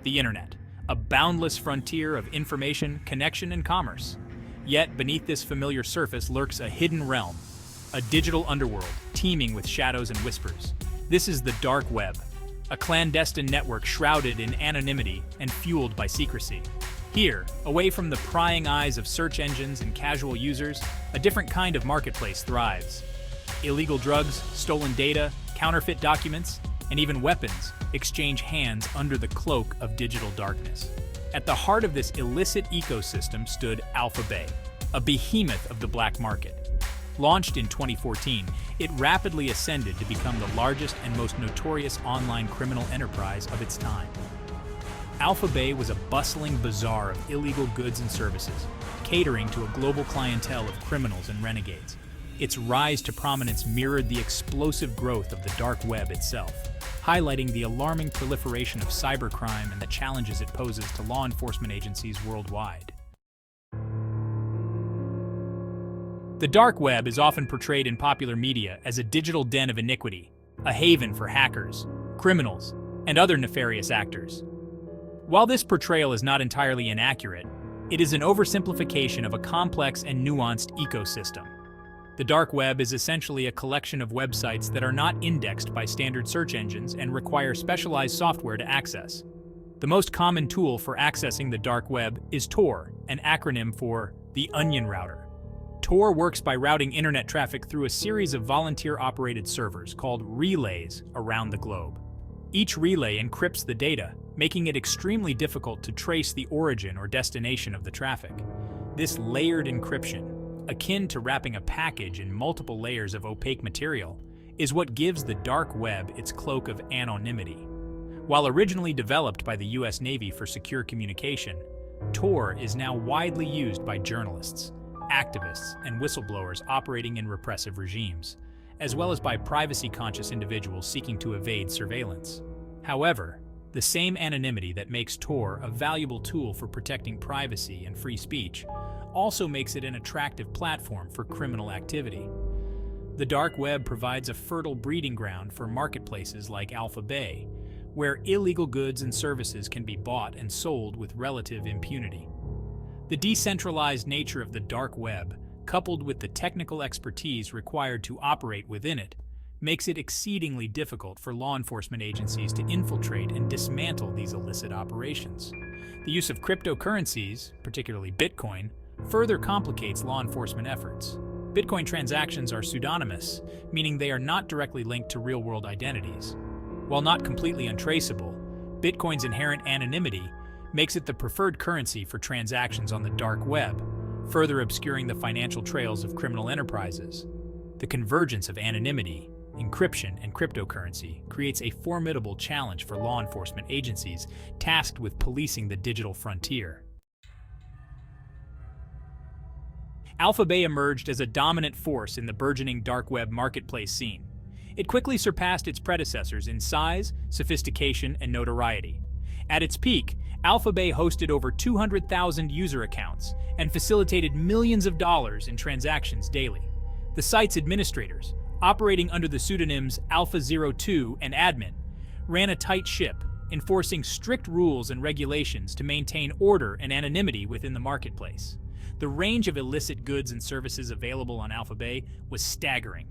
the internet, a boundless frontier of information, connection, and commerce. Yet, beneath this familiar surface lurks a hidden realm, a digital underworld teeming with shadows and whispers. This is the dark web, a clandestine network shrouded in anonymity and fueled by secrecy. Here, away from the prying eyes of search engines and casual users, a different kind of marketplace thrives. Illegal drugs, stolen data, counterfeit documents, and even weapons exchange hands under the cloak of digital darkness. At the heart of this illicit ecosystem stood Alphabay, a behemoth of the black market. Launched in 2014, it rapidly ascended to become the largest and most notorious online criminal enterprise of its time. Alphabay was a bustling bazaar of illegal goods and services, catering to a global clientele of criminals and renegades. Its rise to prominence mirrored the explosive growth of the dark web itself, highlighting the alarming proliferation of cybercrime and the challenges it poses to law enforcement agencies worldwide. The dark web is often portrayed in popular media as a digital den of iniquity, a haven for hackers, criminals, and other nefarious actors. While this portrayal is not entirely inaccurate, it is an oversimplification of a complex and nuanced ecosystem. The dark web is essentially a collection of websites that are not indexed by standard search engines and require specialized software to access. The most common tool for accessing the dark web is Tor, an acronym for the Onion Router. Tor works by routing internet traffic through a series of volunteer-operated servers called relays around the globe. Each relay encrypts the data, making it extremely difficult to trace the origin or destination of the traffic. This layered encryption, akin to wrapping a package in multiple layers of opaque material, is what gives the dark web its cloak of anonymity. While originally developed by the US Navy for secure communication, Tor is now widely used by journalists, activists, and whistleblowers operating in repressive regimes, as well as by privacy-conscious individuals seeking to evade surveillance. However, the same anonymity that makes Tor a valuable tool for protecting privacy and free speech also makes it an attractive platform for criminal activity. The dark web provides a fertile breeding ground for marketplaces like Alphabay, where illegal goods and services can be bought and sold with relative impunity. The decentralized nature of the dark web, coupled with the technical expertise required to operate within it, makes it exceedingly difficult for law enforcement agencies to infiltrate and dismantle these illicit operations. The use of cryptocurrencies, particularly Bitcoin, further complicates law enforcement efforts. Bitcoin transactions are pseudonymous, meaning they are not directly linked to real-world identities. While not completely untraceable, Bitcoin's inherent anonymity makes it the preferred currency for transactions on the dark web, further obscuring the financial trails of criminal enterprises. The convergence of anonymity, encryption, and cryptocurrency creates a formidable challenge for law enforcement agencies tasked with policing the digital frontier. Alphabay emerged as a dominant force in the burgeoning dark web marketplace scene. It quickly surpassed its predecessors in size, sophistication, and notoriety. At its peak, Alphabay hosted over 200,000 user accounts and facilitated millions of dollars in transactions daily. The site's administrators, operating under the pseudonyms Alpha02 and Admin, ran a tight ship, enforcing strict rules and regulations to maintain order and anonymity within the marketplace. The range of illicit goods and services available on Alphabay was staggering.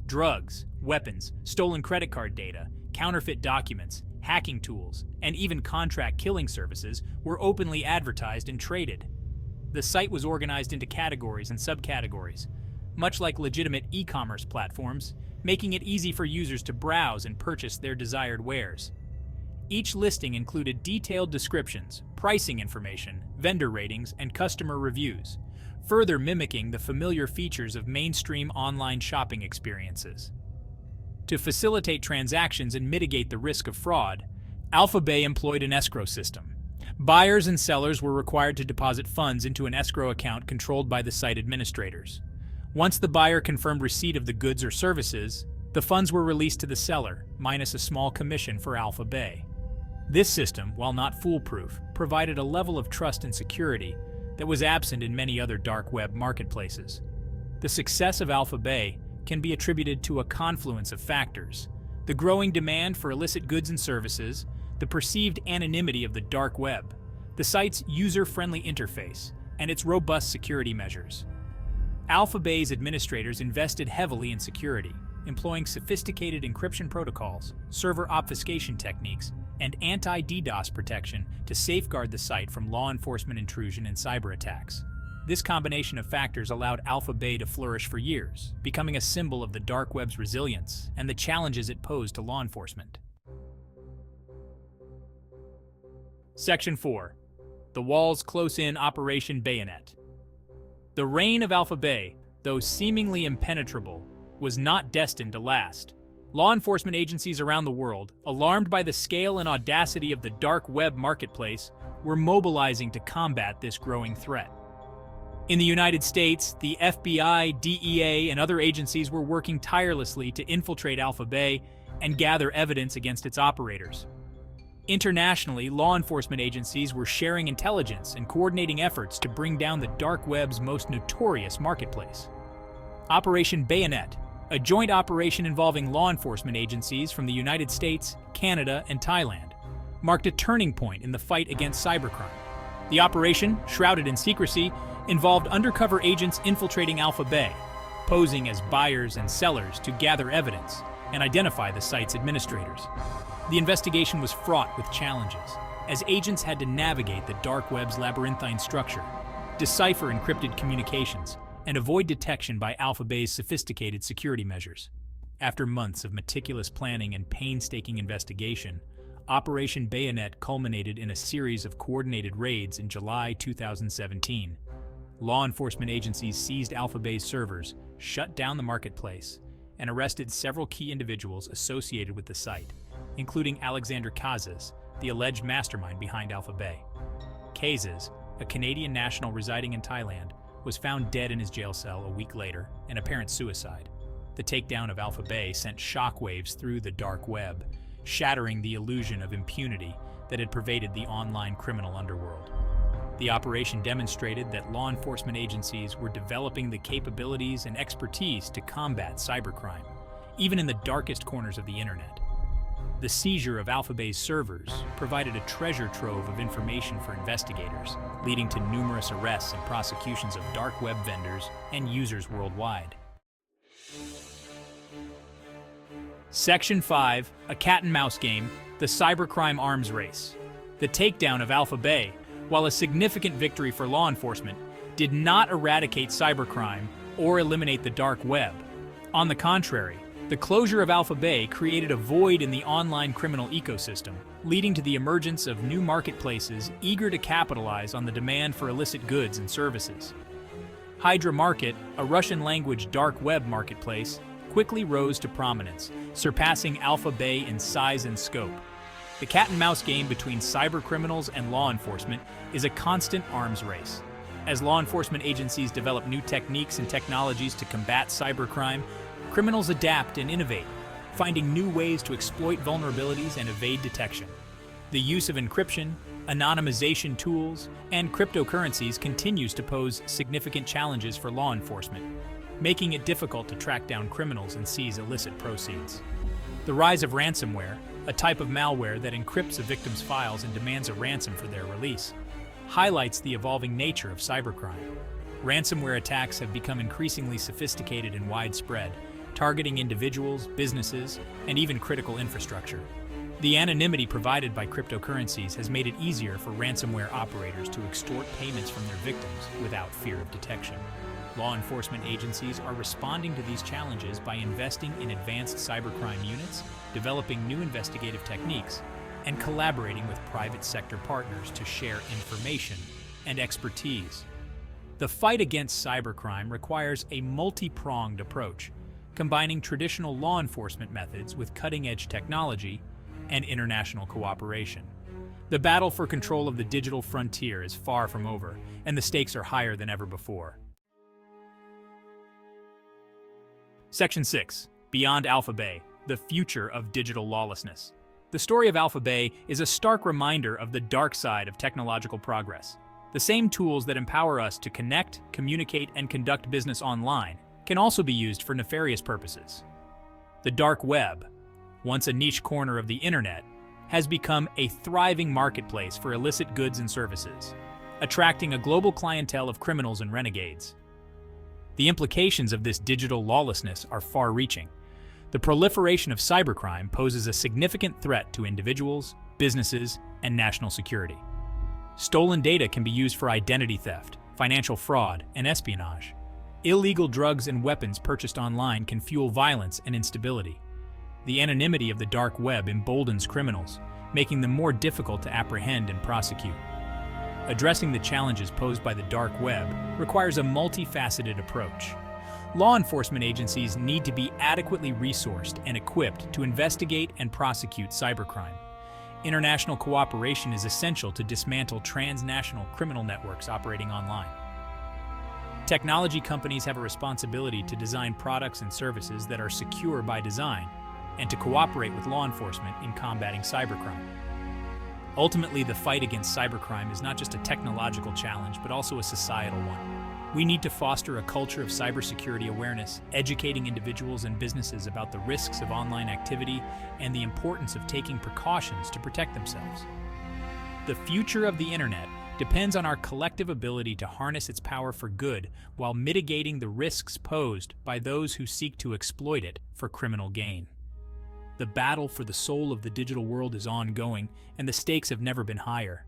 Drugs, weapons, stolen credit card data, counterfeit documents, hacking tools, and even contract killing services were openly advertised and traded. The site was organized into categories and subcategories, much like legitimate e-commerce platforms, making it easy for users to browse and purchase their desired wares. Each listing included detailed descriptions, pricing information, vendor ratings, and customer reviews, further mimicking the familiar features of mainstream online shopping experiences. To facilitate transactions and mitigate the risk of fraud, Alphabay employed an escrow system. Buyers and sellers were required to deposit funds into an escrow account controlled by the site administrators. Once the buyer confirmed receipt of the goods or services, the funds were released to the seller, minus a small commission for Alphabay. This system, while not foolproof, provided a level of trust and security that was absent in many other dark web marketplaces. The success of Alphabay can be attributed to a confluence of factors: The growing demand for illicit goods and services, the perceived anonymity of the dark web, the site's user-friendly interface, and its robust security measures. Alphabay's administrators invested heavily in security, employing sophisticated encryption protocols, server obfuscation techniques, and anti-DDoS protection to safeguard the site from law enforcement intrusion and cyber attacks. This combination of factors allowed Alphabay to flourish for years, becoming a symbol of the dark web's resilience and the challenges it posed to law enforcement. Section 4. The Wall's Close-In Operation Bayonet. The reign of Alphabay, though seemingly impenetrable, was not destined to last. Law enforcement agencies around the world, alarmed by the scale and audacity of the dark web marketplace, were mobilizing to combat this growing threat. In the United States, the FBI, DEA, and other agencies were working tirelessly to infiltrate Alphabay and gather evidence against its operators. Internationally, law enforcement agencies were sharing intelligence and coordinating efforts to bring down the dark web's most notorious marketplace. Operation Bayonet, a joint operation involving law enforcement agencies from the United States, Canada, and Thailand, marked a turning point in the fight against cybercrime. The operation, shrouded in secrecy, involved undercover agents infiltrating Alphabay, posing as buyers and sellers to gather evidence and identify the site's administrators. The investigation was fraught with challenges, as agents had to navigate the dark web's labyrinthine structure, decipher encrypted communications, and avoid detection by Alphabay's sophisticated security measures. After months of meticulous planning and painstaking investigation, Operation Bayonet culminated in a series of coordinated raids in July 2017. Law enforcement agencies seized Alphabay's servers, shut down the marketplace, and arrested several key individuals associated with the site, including Alexander Kazas, the alleged mastermind behind Alphabay. Kazas, a Canadian national residing in Thailand, was found dead in his jail cell a week later, an apparent suicide. The takedown of Alphabay sent shockwaves through the dark web, shattering the illusion of impunity that had pervaded the online criminal underworld. The operation demonstrated that law enforcement agencies were developing the capabilities and expertise to combat cybercrime, even in the darkest corners of the internet. The seizure of Alphabay's servers provided a treasure trove of information for investigators, leading to numerous arrests and prosecutions of dark web vendors and users worldwide. Section 5, a cat-and-mouse game, the cybercrime arms race. The takedown of Alphabay, while a significant victory for law enforcement, did not eradicate cybercrime or eliminate the dark web. On the contrary, the closure of Alphabay created a void in the online criminal ecosystem, leading to the emergence of new marketplaces eager to capitalize on the demand for illicit goods and services. Hydra Market, a Russian-language dark web marketplace, quickly rose to prominence, surpassing Alphabay in size and scope. The cat-and-mouse game between cybercriminals and law enforcement is a constant arms race. As law enforcement agencies develop new techniques and technologies to combat cybercrime, criminals adapt and innovate, finding new ways to exploit vulnerabilities and evade detection. The use of encryption, anonymization tools, and cryptocurrencies continues to pose significant challenges for law enforcement, making it difficult to track down criminals and seize illicit proceeds. The rise of ransomware, a type of malware that encrypts a victim's files and demands a ransom for their release, highlights the evolving nature of cybercrime. Ransomware attacks have become increasingly sophisticated and widespread, targeting individuals, businesses, and even critical infrastructure. The anonymity provided by cryptocurrencies has made it easier for ransomware operators to extort payments from their victims without fear of detection. Law enforcement agencies are responding to these challenges by investing in advanced cybercrime units, developing new investigative techniques, and collaborating with private sector partners to share information and expertise. The fight against cybercrime requires a multi-pronged approach, combining traditional law enforcement methods with cutting-edge technology and international cooperation. The battle for control of the digital frontier is far from over, and the stakes are higher than ever before. Section 6. Beyond Alphabay, the future of digital lawlessness. The story of Alphabay is a stark reminder of the dark side of technological progress. The same tools that empower us to connect, communicate, and conduct business online can also be used for nefarious purposes. The dark web, once a niche corner of the internet, has become a thriving marketplace for illicit goods and services, attracting a global clientele of criminals and renegades. The implications of this digital lawlessness are far-reaching. The proliferation of cybercrime poses a significant threat to individuals, businesses, and national security. Stolen data can be used for identity theft, financial fraud, and espionage. Illegal drugs and weapons purchased online can fuel violence and instability. The anonymity of the dark web emboldens criminals, making them more difficult to apprehend and prosecute. Addressing the challenges posed by the dark web requires a multifaceted approach. Law enforcement agencies need to be adequately resourced and equipped to investigate and prosecute cybercrime. International cooperation is essential to dismantle transnational criminal networks operating online. Technology companies have a responsibility to design products and services that are secure by design and to cooperate with law enforcement in combating cybercrime. Ultimately, the fight against cybercrime is not just a technological challenge, but also a societal one. We need to foster a culture of cybersecurity awareness, educating individuals and businesses about the risks of online activity and the importance of taking precautions to protect themselves. The future of the internet depends on our collective ability to harness its power for good while mitigating the risks posed by those who seek to exploit it for criminal gain. The battle for the soul of the digital world is ongoing, and the stakes have never been higher.